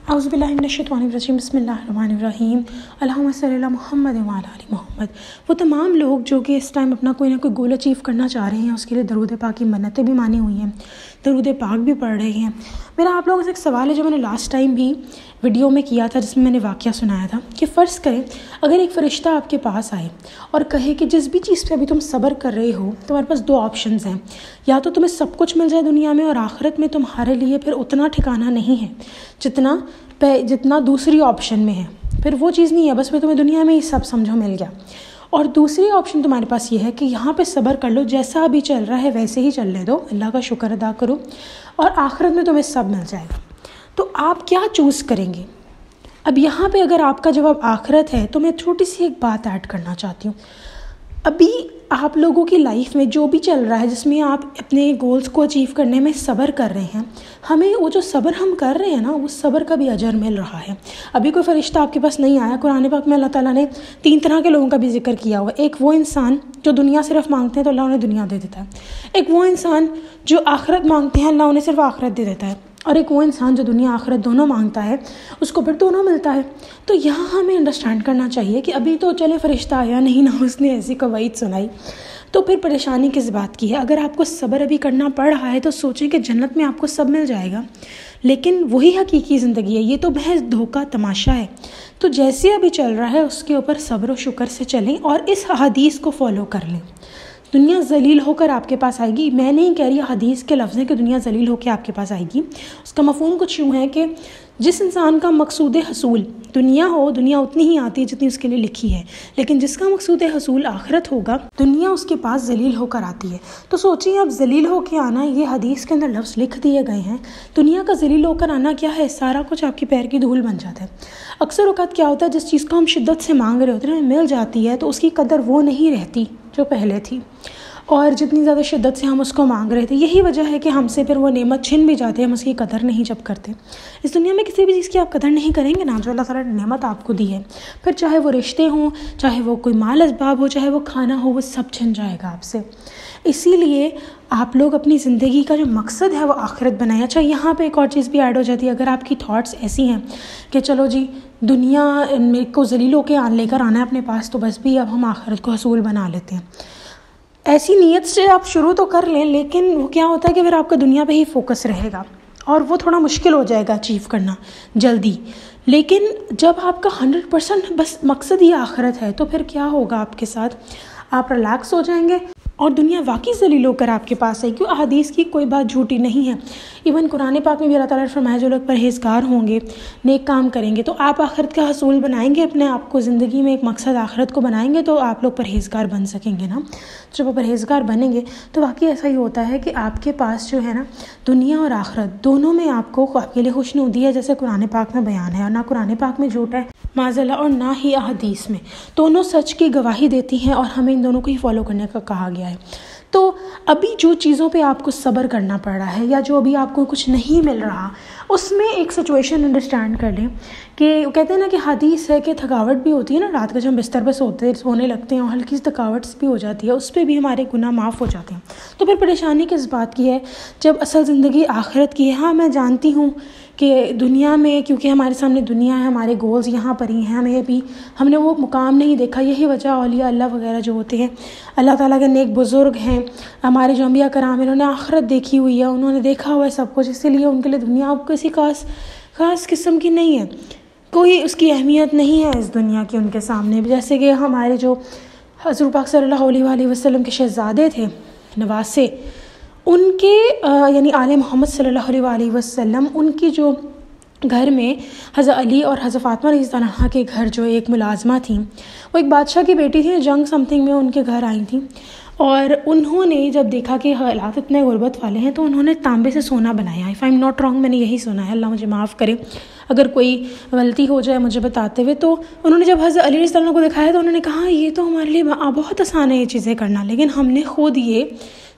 اعوذ باللہ من الشیطان الرجیم بسم اللہ الرحمن الرحیم اللہم صلی علی محمد وعلی آل محمد۔ وہ تمام لوگ جو کہ اس ٹائم اپنا کوئی نہ کوئی گول اچیو کرنا چاہ رہے ہیں، اس کے لیے درود پاک کی منتیں بھی مانی ہوئی ہیں، درود پاک بھی پڑھ رہے ہیں۔ میرا آپ لوگوں سے ایک سوال ہے جو میں نے لاسٹ ٹائم بھی ویڈیو میں کیا تھا، جس میں نے واقعہ سنایا تھا کہ فرض کریں اگر ایک فرشتہ آپ کے پاس آئے اور کہے کہ جس بھی چیز پہ ابھی تم صبر کر رہے ہو، تمہارے پاس دو آپشنز ہیں، یا تو تمہیں سب کچھ مل جائے دنیا میں اور آخرت میں تمہارے لیے پھر اتنا ٹھکانہ نہیں ہے جتنا دوسری آپشن میں ہے، پھر وہ چیز نہیں ہے، بس پھر تمہیں دنیا میں ہی سب سمجھو مل گیا، اور دوسری آپشن تمہارے پاس یہ ہے کہ یہاں پہ صبر کر لو، جیسا ابھی چل رہا ہے ویسے ہی چلنے دو، اللہ کا شکر ادا کرو اور آخرت میں تمہیں سب مل جائے گا۔ تو آپ کیا چوز کریں گے؟ اب یہاں پہ اگر آپ کا جواب آخرت ہے تو میں چھوٹی سی ایک بات ایڈ کرنا چاہتی ہوں۔ ابھی آپ لوگوں کی لائف میں جو بھی چل رہا ہے، جس میں آپ اپنے گولز کو اچیو کرنے میں صبر کر رہے ہیں، ہمیں وہ جو صبر ہم کر رہے ہیں نا، اس صبر کا بھی اجر مل رہا ہے۔ ابھی کوئی فرشتہ آپ کے پاس نہیں آیا۔ قرآن پاک میں اللہ تعالیٰ نے 3 طرح کے لوگوں کا بھی ذکر کیا ہوا ہے۔ ایک وہ انسان جو دنیا صرف مانگتے ہیں تو اللہ انہیں دنیا دے دیتا ہے، ایک وہ انسان جو آخرت مانگتے ہیں، اللہ انہیں صرف آخرت دے دیتا ہے، اور ایک وہ انسان جو دنیا آخرت دونوں مانگتا ہے، اس کو پھر دونوں ملتا ہے۔ تو یہاں ہمیں انڈرسٹینڈ کرنا چاہیے کہ ابھی تو چلے فرشتہ آیا نہیں نا، اس نے ایسی قواعد سنائی، تو پھر پریشانی کس بات کی ہے؟ اگر آپ کو صبر ابھی کرنا پڑ رہا ہے تو سوچیں کہ جنت میں آپ کو سب مل جائے گا، لیکن وہی حقیقی زندگی ہے، یہ تو محض دھوکہ تماشا ہے۔ تو جیسے ابھی چل رہا ہے اس کے اوپر صبر و شکر سے چلیں اور اس حدیث کو فالو کر لیں۔ دنیا ذلیل ہو کر آپ کے پاس آئے گی، میں نہیں کہہ رہی حدیث کے لفظ ہیں کہ دنیا ذلیل ہو کے آپ کے پاس آئے گی، اس کا مفہوم کچھ یوں ہے کہ جس انسان کا مقصود حصول دنیا ہو، دنیا اتنی ہی آتی ہے جتنی اس کے لیے لکھی ہے، لیکن جس کا مقصود حصول آخرت ہوگا، دنیا اس کے پاس ذلیل ہو کر آتی ہے۔ تو سوچیں اب ذلیل ہو کے آنا، یہ حدیث کے اندر لفظ لکھ دیے گئے ہیں، دنیا کا ذلیل ہو کر آنا کیا ہے؟ سارا کچھ آپ کے پیر کی دھول بن جاتا ہے۔ اکثر اوقات کیا ہوتا ہے، جس چیز کو ہم شدت سے مانگ رہے ہوتے ہیں مل جاتی ہے تو اس کی قدر وہ نہیں رہتی جو پہلے تھی، اور جتنی زیادہ شدت سے ہم اس کو مانگ رہے تھے، یہی وجہ ہے کہ ہم سے پھر وہ نعمت چھن بھی جاتے ہیں، ہم اس کی قدر نہیں جب کرتے۔ اس دنیا میں کسی بھی چیز کی آپ قدر نہیں کریں گے نا جو اللہ تعالیٰ نے نعمت آپ کو دی ہے، پھر چاہے وہ رشتے ہوں، چاہے وہ کوئی مال اسباب ہو، چاہے وہ کھانا ہو، وہ سب چھن جائے گا آپ سے۔ اسی لیے آپ لوگ اپنی زندگی کا جو مقصد ہے وہ آخرت بنائیں۔ اچھا، یہاں پہ ایک اور چیز بھی ایڈ ہو جاتی ہے، اگر آپ کی تھاٹس ایسی ہیں کہ چلو جی دنیا کو ذلیل ہو کے لے کر آنا ہے اپنے پاس، تو بس بھی اب ہم آخرت کو حصول بنا لیتے ہیں، ایسی نیت سے آپ شروع تو کر لیں، لیکن وہ کیا ہوتا ہے کہ پھر آپ کا دنیا پہ ہی فوکس رہے گا اور وہ تھوڑا مشکل ہو جائے گا اچیو کرنا جلدی۔ لیکن جب آپ کا 100% بس مقصد ہی آخرت ہے تو پھر کیا ہوگا آپ کے ساتھ؟ آپ ریلیکس ہو جائیں گے اور دنیا واقعی ذلیل ہو کر آپ کے پاس ہے، کیوں؟ احادیث کی کوئی بات جھوٹی نہیں ہے۔ ایون قرآن پاک میں بھی اللہ تعالیٰ نے فرمایا جو لوگ پرہیزگار ہوں گے، نیک کام کریں گے، تو آپ آخرت کا حصول بنائیں گے، اپنے آپ کو زندگی میں ایک مقصد آخرت کو بنائیں گے تو آپ لوگ پرہیزگار بن سکیں گے نا۔ جب آپ پرہیزگار بنیں گے تو واقعی ایسا ہی ہوتا ہے کہ آپ کے پاس جو ہے نا دنیا اور آخرت دونوں میں آپ کے لیے خوشنودی ہے، جیسے قرآن پاک میں بیان ہے، اور نہ قرآن پاک میں جھوٹ ہے معاذ اللہ، اور نہ ہی احادیث میں، دونوں سچ کی گواہی دیتی ہیں اور ہمیں ان دونوں کو ہی فالو کرنے کا کہا گیا ہے۔ تو ابھی جو چیزوں پہ آپ کو صبر کرنا پڑ رہا ہے یا جو ابھی آپ کو کچھ نہیں مل رہا، اس میں ایک سچویشن انڈرسٹینڈ کر لیں کہ کہتے ہیں نا کہ حدیث ہے کہ تھکاوٹ بھی ہوتی ہے نا، رات کا جب ہم بستر پہ سونے لگتے ہیں اور ہلکی سی تھکاوٹ بھی ہو جاتی ہے، اس پہ بھی ہمارے گناہ معاف ہو جاتے ہیں۔ تو پھر پریشانی کس بات کی ہے جب اصل زندگی آخرت کی ہے؟ ہاں میں جانتی ہوں کہ دنیا میں کیونکہ ہمارے سامنے دنیا ہے، ہمارے گولز یہاں پر ہی ہیں، ہم نے وہ مقام نہیں دیکھا، یہی وجہ اولیاء اللہ وغیرہ جو ہوتے ہیں، اللہ تعالیٰ کے نیک بزرگ ہیں، ہمارے جو انبیاء کرام انہوں نے آخرت دیکھی ہوئی ہے، انہوں نے دیکھا ہوا ہے سب کچھ، اسی لیے ان کے لیے دنیا اب کسی خاص قسم کی نہیں ہے، کوئی اس کی اہمیت نہیں ہے اس دنیا کی ان کے سامنے۔ جیسے کہ ہمارے جو حضور پاک صلی اللہ علیہ وآلہ وسلم کے شہزادے تھے، نواسے، ان کے یعنی آل محمد صلی اللہ علیہ وآلہ وسلم، ان کی جو گھر میں حضرت علی اور حضرت فاطمہ رضی اللہ عنہا کے گھر جو ایک ملازمہ تھیں، وہ ایک بادشاہ کی بیٹی تھی، جنگ سمتھنگ میں ان کے گھر آئی تھیں، اور انہوں نے جب دیکھا کہ حالات اتنے غربت والے ہیں تو انہوں نے تانبے سے سونا بنایا۔ If I am not wrong, میں نے یہی سنا ہے، اللہ مجھے معاف کرے اگر کوئی غلطی ہو جائے مجھے بتاتے ہوئے۔ تو انہوں نے جب حضرت علی رضی اللہ عنہ کو دکھایا تو انہوں نے کہا یہ تو ہمارے لیے بہت آسان ہے یہ چیزیں کرنا، لیکن ہم نے خود یہ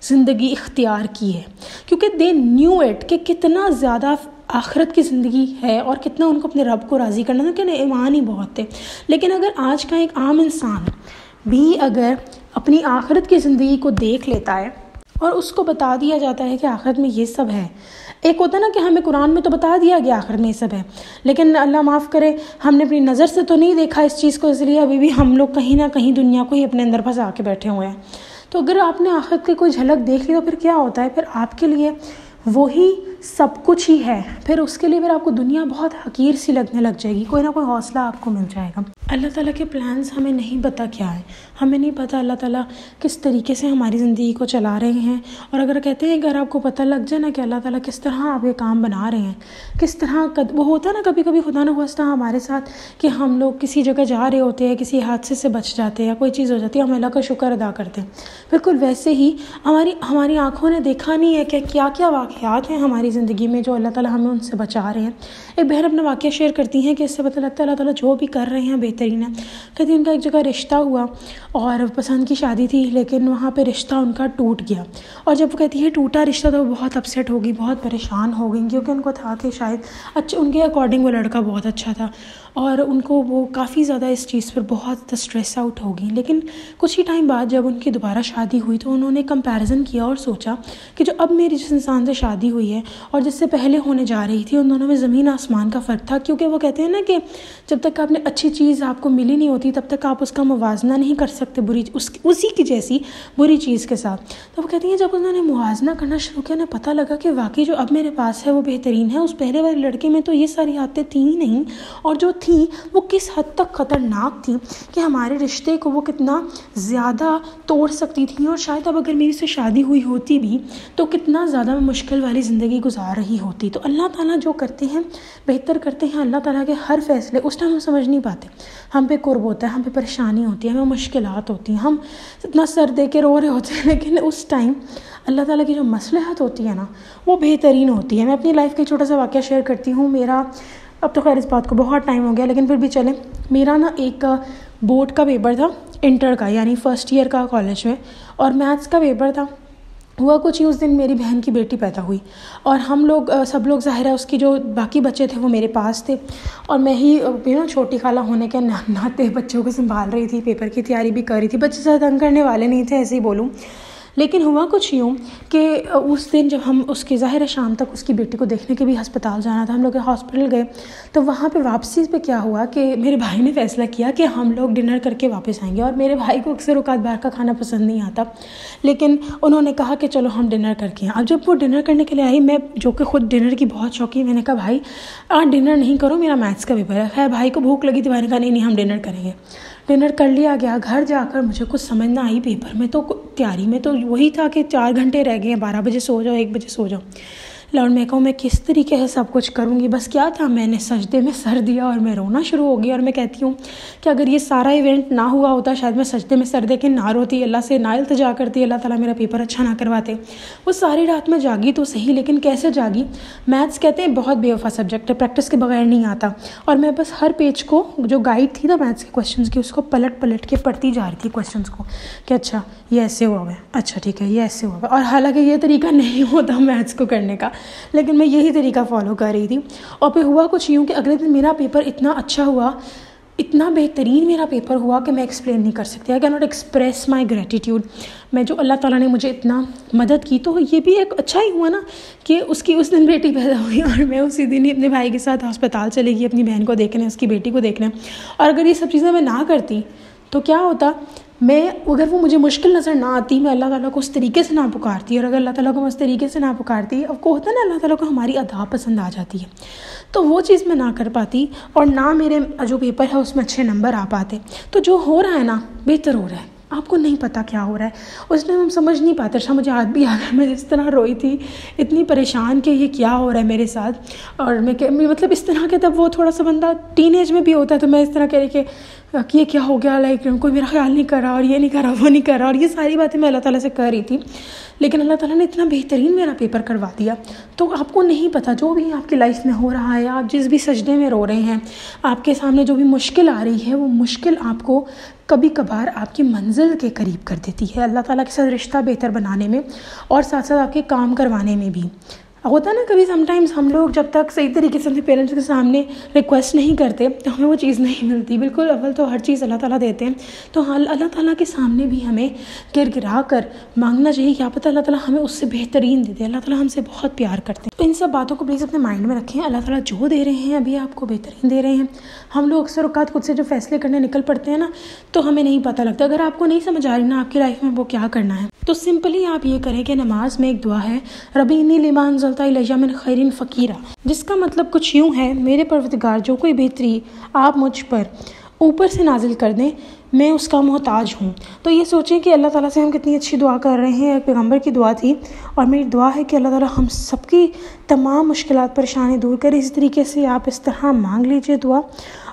زندگی اختیار کی ہے، کیونکہ دے نیو اٹ کہ کتنا زیادہ آخرت کی زندگی ہے اور کتنا ان کو اپنے رب کو راضی کرنا تھا، کہ ایمان ہی بہت تھے۔ لیکن اگر آج کا ایک عام انسان بھی اگر اپنی آخرت کی زندگی کو دیکھ لیتا ہے اور اس کو بتا دیا جاتا ہے کہ آخرت میں یہ سب ہے، ایک ہوتا ہے نا کہ ہمیں قرآن میں تو بتا دیا گیا آخر میں یہ سب ہے، لیکن اللہ معاف کرے ہم نے اپنی نظر سے تو نہیں دیکھا اس چیز کو، اس لیے ابھی بھی ہم لوگ کہیں نہ کہیں دنیا کو ہی اپنے اندر پھنسا کے بیٹھے ہوئے ہیں۔ تو اگر آپ نے آخرت کی کوئی جھلک دیکھ لی تو پھر کیا ہوتا ہے، پھر آپ کے لیے وہی سب کچھ ہی ہے، پھر اس کے لیے پھر آپ کو دنیا بہت حقیر سی لگنے لگ جائے گی، کوئی نہ کوئی حوصلہ آپ کو مل جائے گا۔ اللہ تعالیٰ کے پلانز ہمیں نہیں پتہ کیا ہے، ہمیں نہیں پتہ اللہ تعالیٰ کس طریقے سے ہماری زندگی کو چلا رہے ہیں، اور اگر کہتے ہیں اگر آپ کو پتہ لگ جائے نا کہ اللہ تعالیٰ کس طرح آپ یہ کام بنا رہے ہیں، کس طرح وہ ہوتا ہے نا کبھی کبھی خدا نخواستہ ہمارے ساتھ کہ ہم لوگ کسی جگہ جا رہے ہوتے ہیں، کسی حادثے سے بچ جاتے ہیں یا کوئی چیز ہو جاتی ہے، ہم اللہ کا شکر ادا کرتے ہیں، بالکل ویسے ہی ہماری آنکھوں نے دیکھا نہیں ہے کہ کیا کیا واقعات ہیں ہماری زندگی میں جو اللہ تعالیٰ ہمیں ان سے بچا رہے ہیں۔ ایک بہن اپنا واقعہ شیئر کرتی ہیں کہ اس سے پتہ لگتا ہے اللہ تعالیٰ جو بھی کر رہے ہیں بہترین ہے۔ کہتی ان کا ایک جگہ رشتہ ہوا اور پسند کی شادی تھی، لیکن وہاں پہ رشتہ ان کا ٹوٹ گیا، اور جب وہ کہتی ہے ٹوٹا رشتہ تو وہ بہت اپسیٹ ہو گئی، بہت پریشان ہو گئی، کیونکہ ان کو تھا کہ شاید ان کے اکارڈنگ وہ لڑکا بہت اچھا تھا، اور ان کو وہ کافی زیادہ اس چیز پر بہت اسٹریس آؤٹ ہو گئی۔ لیکن کچھ ہی ٹائم بعد جب ان کی دوبارہ شادی ہوئی تو انہوں نے کمپیریزن کیا اور سوچا کہ جو اب میری جس انسان سے شادی ہوئی ہے اور جس سے پہلے ہونے جا رہی تھی، ان دونوں میں زمین آسمان کا فرق تھا، کیونکہ وہ کہتے ہیں نا کہ جب تک آپ نے اچھی چیز آپ کو ملی نہیں ہوتی تب تک آپ اس کا موازنہ نہیں کر سکتے اسی کی جیسی بری چیز کے ساتھ۔ تو وہ کہتی ہیں جب انہوں نے موازنہ کرنا شروع کیا، انہیں پتہ لگا کہ واقعی جو اب میرے پاس ہے وہ بہترین ہے، اس پہلے والے لڑکے میں تو یہ ساری عادتیں تھیں ہی نہیں، اور جو تھیں وہ کس حد تک خطرناک تھیں کہ ہمارے رشتے کو وہ کتنا زیادہ توڑ سکتی تھیں، اور شاید اب اگر میری سے شادی ہوئی ہوتی بھی تو کتنا زیادہ میں مشکل والی زندگی گزار رہی ہوتی۔ تو اللہ تعالیٰ جو کرتے ہیں بہتر کرتے ہیں، اللہ تعالیٰ کے ہر فیصلے اس ٹائم ہم سمجھ نہیں پاتے، ہم پہ قرب ہوتا ہے، ہم پہ پریشانی ہوتی ہے، ہمیں مشکلات ہوتی ہیں، ہم اتنا سر دے کے رو رہے ہوتے ہیں، لیکن اس ٹائم اللہ تعالیٰ کی جو مصلحت ہوتی ہے نا وہ بہترین ہوتی ہے۔ میں اپنی لائف کا چھوٹا سا واقعہ شیئر کرتی ہوں۔ میرا اب تو خیر اس بات کو بہت ٹائم ہو گیا، لیکن پھر بھی چلیں، میرا نا ایک بورڈ کا پیپر تھا انٹر کا، یعنی فرسٹ ایئر کا کالج میں، اور میتھس کا پیپر تھا۔ ہوا کچھ ہی اس دن میری بہن کی بیٹی پیدا ہوئی، اور ہم لوگ سب لوگ ظاہر ہے اس کی جو باقی بچے تھے وہ میرے پاس تھے، اور میں ہی چھوٹی خالہ ہونے کے ناطے بچوں کو سنبھال رہی تھی، پیپر کی تیاری بھی کر رہی تھی۔ بچے زیادہ تنگ کرنے والے نہیں تھے ایسے ہی بولوں، لیکن ہوا کچھ یوں کہ اس دن جب ہم اس کی ظاہر شام تک اس کی بیٹی کو دیکھنے کے بھی ہسپتال جانا تھا، ہم لوگ ہاسپٹل گئے، تو وہاں پہ واپسی پہ کیا ہوا کہ میرے بھائی نے فیصلہ کیا کہ ہم لوگ ڈنر کر کے واپس آئیں گے، اور میرے بھائی کو اکثر اوقات باہر کا کھانا پسند نہیں آتا، لیکن انہوں نے کہا کہ چلو ہم ڈنر کر کے آئیں۔ اب جب وہ ڈنر کرنے کے لیے آئی، میں جو کہ خود ڈنر کی بہت شوقین، میں نے کہا بھائی آج ڈنر نہیں کرو، میرا میتھس کا پیپر ہے۔ خیر بھائی کو بھوک لگی تھی، بھائی نے کہا نہیں ہم ڈنر کریں گے۔ ڈنر کر لیا گیا، گھر جا کر مجھے کچھ سمجھ نہ آئی، پیپر میں تو تیاری میں تو وہی تھا کہ 4 گھنٹے رہ گئے ہیں، 12 بجے سو جاؤ، 1 بجے سو جاؤ، اور میں کہوں میں کس طریقے سے سب کچھ کروں گی، بس کیا تھا میں نے سجدے میں سر دیا اور میں رونا شروع ہو گئی، اور میں کہتی ہوں کہ اگر یہ سارا ایونٹ نہ ہوا ہوتا شاید میں سجدے میں سر دے کے نہ روتی، اللہ سے نہ التجا کرتی اللہ تعالیٰ میرا پیپر اچھا نہ کرواتے۔ وہ ساری رات میں جاگی تو صحیح، لیکن کیسے جاگی، میتھس کہتے ہیں بہت بے وفا سبجیکٹ ہے، پریکٹس کے بغیر نہیں آتا، اور میں بس ہر پیج کو جو گائیڈ تھی نا میتھس کے کویشچنس کی اس کو پلٹ پلٹ کے پڑھتی جا رہی تھی کویشچنس کو کہ اچھا یہ ایسے ہوا ہے، اچھا ٹھیک ہے یہ ایسے ہوا ہے، اور حالانکہ یہ طریقہ نہیں ہوتا میتھس کو کرنے کا، لیکن میں یہی طریقہ فالو کر رہی تھی۔ اور پھر ہوا کچھ یوں کہ اگلے دن میرا پیپر اتنا اچھا ہوا، اتنا بہترین میرا پیپر ہوا کہ میں ایکسپلین نہیں کر سکتی، I can not express my gratitude. میں جو اللہ تعالیٰ نے مجھے اتنا مدد کی، تو یہ بھی ایک اچھا ہی ہوا نا کہ اس دن بیٹی پیدا ہوئی، اور میں اسی دن ہی اپنے بھائی کے ساتھ ہسپتال چلے گئی اپنی بہن کو دیکھنے، اس کی بیٹی کو دیکھنے۔ اور اگر یہ سب چیزیں میں نہ کرتی تو کیا ہوتا، اگر وہ مجھے مشکل نظر نہ آتی، میں اللہ تعالیٰ کو اس طریقے سے نہ پکارتی، اور اگر اللہ تعالیٰ کو میں اس طریقے سے نہ پکارتی، اب کو ہوتا ہے نا اللہ تعالیٰ کو ہماری ادا پسند آ جاتی ہے، تو وہ چیز میں نہ کر پاتی، اور نہ میرے جو پیپر ہے اس میں اچھے نمبر آ پاتے۔ تو جو ہو رہا ہے نا بہتر ہو رہا ہے، آپ کو نہیں پتہ کیا ہو رہا ہے، اس ٹائم ہم سمجھ نہیں پاتے۔ اچھا مجھے یاد بھی آ رہا ہے میں جس طرح روئی تھی، اتنی پریشان کہ یہ کیا ہو رہا ہے میرے ساتھ، اور میں مطلب اس طرح کے تب وہ تھوڑا سا بندہ ٹین ایج میں بھی ہوتا ہے، تو میں اس طرح کہہ رہی کہ یہ کیا ہو گیا، لائک کوئی میرا خیال نہیں کر رہا، اور یہ نہیں کر رہا، وہ نہیں کر رہا، اور یہ ساری باتیں میں اللہ تعالیٰ سے کر رہی تھی، لیکن اللہ تعالیٰ نے اتنا بہترین میرا پیپر کروا دیا۔ تو آپ کو نہیں پتہ جو بھی آپ کی لائف میں ہو رہا ہے، آپ جس بھی سجدے میں رو رہے ہیں، آپ کے سامنے جو بھی مشکل آ رہی ہے، وہ مشکل آپ کو کبھی کبھار آپ کی منزل کے قریب کر دیتی ہے، اللہ تعالیٰ کے ساتھ رشتہ بہتر بنانے میں، اور ساتھ ساتھ آپ کے کام کروانے میں بھی۔ ہوتا ہے نا کبھی سم ٹائمز ہم لوگ جب تک صحیح طریقے سے اپنے پیرنٹس کے سامنے ریکویسٹ نہیں کرتے تو ہمیں وہ چیز نہیں ملتی. بالکل اول تو ہر چیز اللہ تعالیٰ دیتے ہیں, تو اللہ تعالیٰ کے سامنے بھی ہمیں گر گرا کر مانگنا چاہیے. کیا پتہ اللہ تعالیٰ ہمیں اس سے بہترین دے دے. اللہ تعالیٰ ہم سے بہت پیار کرتے ہیں. تو ان سب باتوں کو پلیز اپنے مائنڈ میں رکھیں. اللہ تعالیٰ جو دے رہے ہیں ابھی آپ کو بہترین دے رہے ہیں. ہم لوگ اکثر اوقات خود سے جو فیصلے کرنے نکل پڑتے ہیں نا, تو ہمیں نہیں پتہ لگتا. اگر آپ کو نہیں سمجھ آ رہی نا آپ کی لائف میں وہ کیا کرنا ہے, تو سمپلی آپ یہ کریں کہ نماز میں ایک دعا ہے, ربی انی لما انزلت الی من خیر فقیرہ, جس کا مطلب کچھ یوں ہے, میرے پروردگار جو کوئی بہتری آپ مجھ پر اوپر سے نازل کر دیں میں اس کا محتاج ہوں. تو یہ سوچیں کہ اللہ تعالیٰ سے ہم کتنی اچھی دعا کر رہے ہیں. ایک پیغمبر کی دعا تھی, اور میری دعا ہے کہ اللہ تعالیٰ ہم سب کی تمام مشکلات پریشانی دور کرے. اسی طریقے سے آپ اس طرح مانگ لیجئے دعا,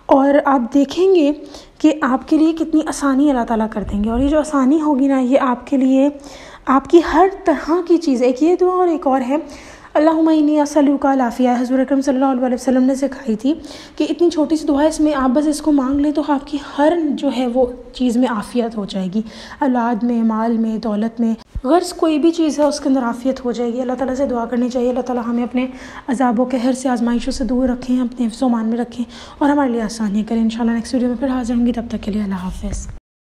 اور آپ دیکھیں گے کہ آپ کے لیے کتنی آسانی اللہ تعالیٰ کر دیں گے. اور یہ جو آسانی ہوگی نا, یہ آپ کے لیے آپ کی ہر طرح کی چیز. ایک یہ دعا اور ایک اور ہے, اللہم انی اسألک العافیہ. حضور اکرم صلی اللہ علیہ وسلم نے سکھائی تھی کہ اتنی چھوٹی سی دعا ہے, اس میں آپ بس اس کو مانگ لیں تو آپ کی ہر جو ہے وہ چیز میں عافیت ہو جائے گی. اولاد میں, مال میں, دولت میں, غرض کوئی بھی چیز ہے اس کے اندر عافیت ہو جائے گی. اللہ تعالیٰ سے دعا کرنی چاہیے. اللہ تعالیٰ ہمیں اپنے عذاب و قہر سے, آزمائشوں سے دور رکھیں, اپنے حفظ و امان میں رکھیں, اور ہمارے لیے آسانیاں کریں. انشاءاللہ نیکسٹ ویڈیو میں پھر حاضر ہوں گی. تب تک کے لیے اللہ حافظ.